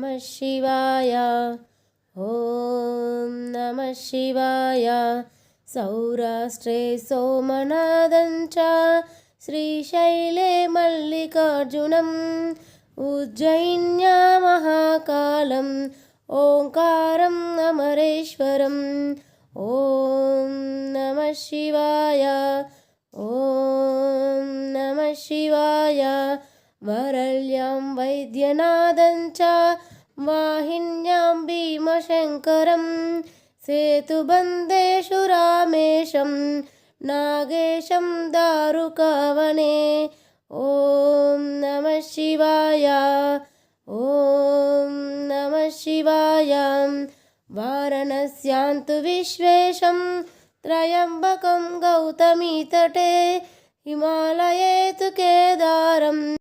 नमः शिवाय। ॐ नमः शिवाय। सौराष्ट्रे सोमनाथं च श्रीशैले मल्लिकार्जुनम् उज्जयिन्या महाकालम् ओङ्कारम् अमरेश्वरम्। ॐ नमः शिवाय। ॐ नमः शिवाय। वरल्यां वैद्यनाथं च वाहिन्यां भीमशङ्करं सेतुबन्धेषु रामेशं नागेशं दारुकावने। ॐ नमः शिवाय। ॐ नमः शिवाय। वाराणस्यां तु विश्वेशं त्र्यम्बकं गौतमीतटे हिमालये तु केदारम्